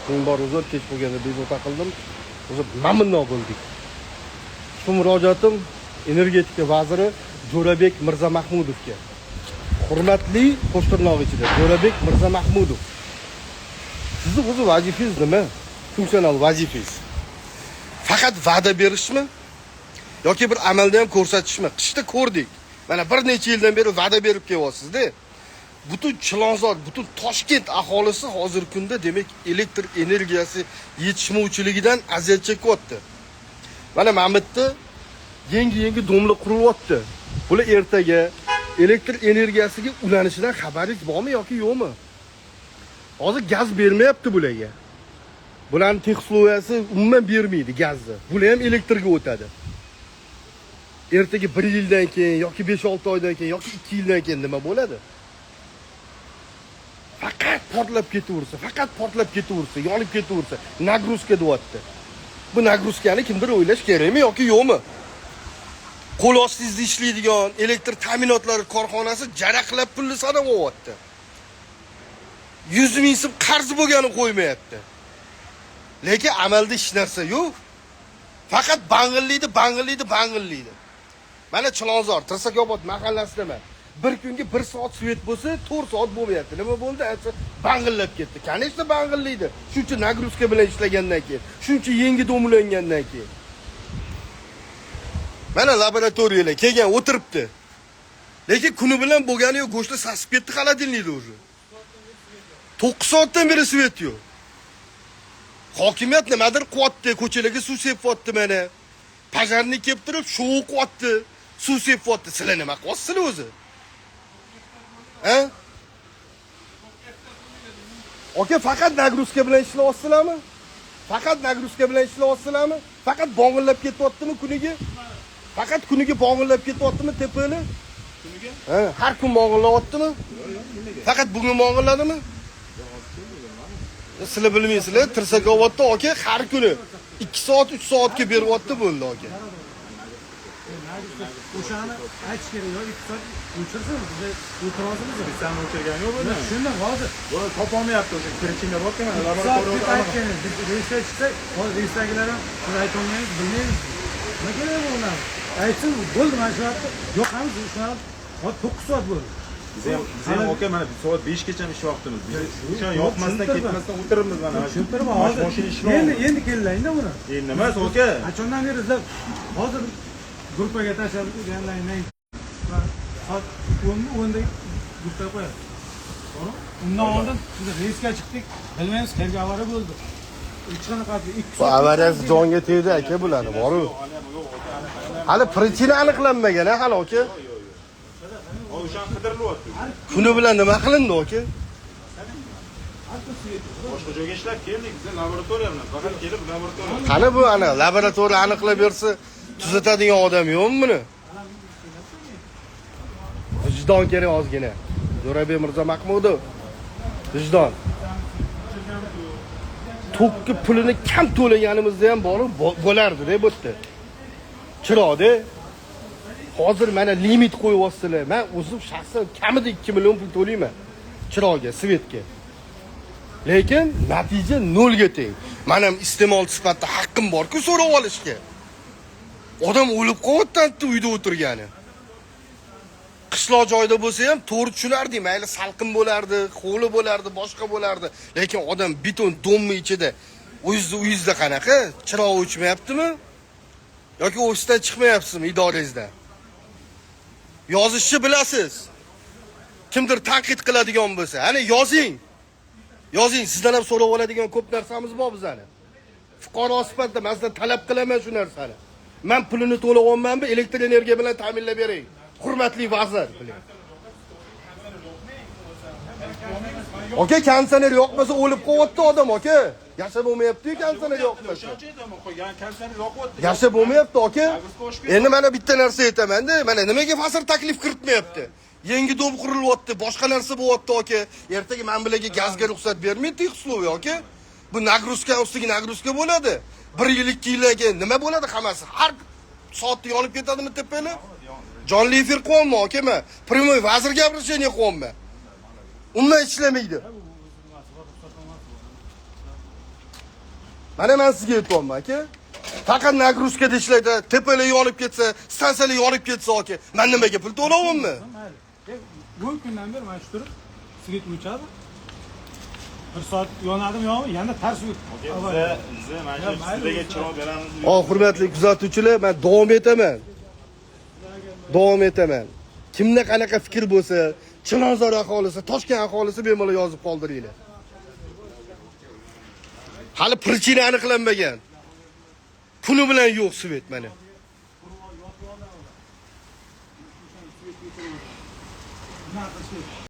Men bor uzr kech bo'lganda bezovta qildim. O'zi mamnun bo'ldik. Shu murojaatim energetika vaziri Jo'rabek Mirzamahmudovga. Hurmatli Qo'shtirnoq ichida Jo'rabek Mirzamahmudov. Sizni o'zi vazifangiz nima? Funksional vazifangiz. Faqat va'da berishmi? Yoki bir amalda ham ko'rsatishmi? Qishda ko'rdik. Mana bir necha yildan beri va'da berib kelyapsiz-da. Butun Chilonzor, butun Toshkent aholisi hozirgi kunda demak elektr energiyasi yetishmovchiligidan aziyat chekyapti. Mana Mamitda yangi domla qurilyapti. Bular ertaga elektr energiyasiga ulanishidan xabaringiz bormi yoki yo'qmi? Hozir gaz bermayapti bularga. Bularning texnologiyasi umuman bermaydi gazni. Bular ham elektrga o'tadi. Ertaga 1 yildan keyin yoki 5-6 oydan keyin yoki 2 yildan keyin nima bo'ladi? Faqat portlab ketaversa, yonib ketaversa, nagruzka deyapti. Bu nagruzkani kimdir o'ylash kerakmi yoki yo'qmi? Qo'l ostingizda ishlaydigan elektr ta'minotlari korxonasi jaraqlab pulni sanayapti. 100 ming so'm qarz bo'lgani qo'ymayapti. Lekin amalda hech narsa yo'q. Faqat bang'illaydi. Mana Chilonzor, Tirsakobod mahallasidaman. Bir kunga 1 soat svet bo'lsa, 4 soat bo'lmayapti. Nima bo'ldi? Aytsa, bang'illab ketdi. Конечно, bang'illaydi. Shuncha nagruzka bilan ishlagandan keyin, shuncha yangi domlangandan keyin. Mana laboratoriyalar kelgan o'tiribdi. Lekin kuni bilan bo'lgani yo'q, go'shtlar sasib ketdi xolodilnikda уже. 9 soatdan beri svet yo'q. Hokimiyat nimadir qilyapti, ko'chalarga suv sepyapti mana. Pajarni kelib turib, sho'u qilyapti, suv sepyapti. Sizlar nima qilyapsizlar o'zi? Ha? Oka, faqat nagruzka bilan ishlayapsizlarmi? Faqat bong'illab ketyaptimi kuniga? Faqat kuniga bong'illab ketyaptimi tepani? Kuniga? Ha, har kun bong'illayaptimi? Faqat bugun bong'illadimi? Sizlar bilmaysizlar, Tirsakobodda oka har kuni 2 soat, 3 soatga beryapti bo'ldi oka. O'shani aytish kerak, yo 2 soat o'chirsin, biz o'tiramiz. Biz ham o'chirgan yo'q buni. Shundan hozir buni topolmayapti o'sha kirishimga borgan laboratoriyaga aytgan. Biz reysga chiqsak, hozir reysdagilar ham biz aytolmaymiz, bilmaymiz. Nima kerak bo'ladi? Aytsin, bo'ldi mana shu vaqtda. Yo'qamiz, shuni hozir 9 soat bo'ldi. Biz ham aka mana soat 5 gacha ish vaqtimiz. O'sha yo'qmasdan ketmasdan o'tiribmiz mana. Tushuntirman hozir. Mashina ishlayapti. Endi kelingda buni. Endi nima aka? Qachondan beri izlab hozir gruppaga tashlab o'rganlayman. Soat 10da gruppaga qo'yamiz. To'g'ri? Undan oldin biz reysga chiqdik. Bilmaymiz, qayerga avariya bo'ldi. Ichqani qatli 2 Bu avariyasi jonga tegdi aka bularni, boru. Hali prичина aniqlanmagan, hali aka. O'shan qidirilyapti. Kuni bilan nima qilindi aka? Boshqa joyga ishlab keldik, biz laboratoriya bilan faqat kelib laboratoriya. Qani bu ana laboratoriya aniqlab bersa, tuzatadigan odam yo'qmi buni? Vijdon kerak ozgina. Jo'rabek Mirzamahmudov. Vijdon. Tokki pulini kam to'laganimizda ham bo'lardi-da bu yerda. Chiroqda. Hozir mana limit qo'yyapsizlar. Men o'zim shaxsan kamida 2 million pul to'layman. Chiroqga, svetga. Lekin natija 0 ga teng. Men ham iste'mol sifatida haqqim bor-ku so'rab olishga. Odam o'lib qolyapti uyda o'tirgani. Qishloq joyda bo'lsa ham to'g'ri tushunardi, mayli salqin bo'lardi, xo'li bo'lardi, boshqa bo'lardi. Lekin odam beton domni ichida uyingizda qanaqa? Chiroq o'chmayaptimi? Yoki ofisdan chiqmayapsizmi idorangizda? Yozishni bilasiz. Kimdir tanqid qiladigan bo'lsa, ana yozing. Sizdan ham so'rab oladigan ko'p narsamiz bor bizani. Fuqaro sifatida men sizdan talab qilaman shu narsani. Men pulini to'layapmanmi, elektr energiya bilan ta'minlab bering. Hurmatli vazir, biling. Oka, konditsioner yo'qmasa o'lib qo'yapti odam, oka. Yashab bo'lmayapti-ku konditsioner yo'qmasa. Yashab bo'lmayapti, oka. Endi mana bitta narsa aytaman-da, mana nimaga vazir taklif kiritmayapti? Yangi dom qurilyapti, boshqa narsa bo'lyapti, oka. Ertaga men bilaga gazga ruxsat bermaydi, xususiy, oka. Bu nagruzka ustiga nagruzka bo'ladi. 1 yil, 2 yildan keyin nima bo'ladi hammasi? Har soatda yonib ketadimi tepani? Jonli efir qilyapman, aka men. Primoy vazir gapirishini qilyapman. Undan ishlamaydi. Mana men sizga aytyapman aka. Faqat nagruzkada ishlaydi, tepalar yonib ketsa, stansiyalar yonib ketsa aka. Men nimaga pul to'layapmanmi? Mayli. 10 kundan beri mana shu turib svet o'chadi. 1 soat yonadimi yo'qmi? Yana tars Biza mana shu sizlarga chiroq beramiz. Hurmatli kuzatuvchilar, men davom etaman. Kimda qanaqa fikr bo'lsa, Chilonzor aholisi, Toshkent aholisi bemalol yozib qoldiringlar. Hali prичина aniqlanmagan. Puli bilan yo'q svet mana. Nima qilishdi?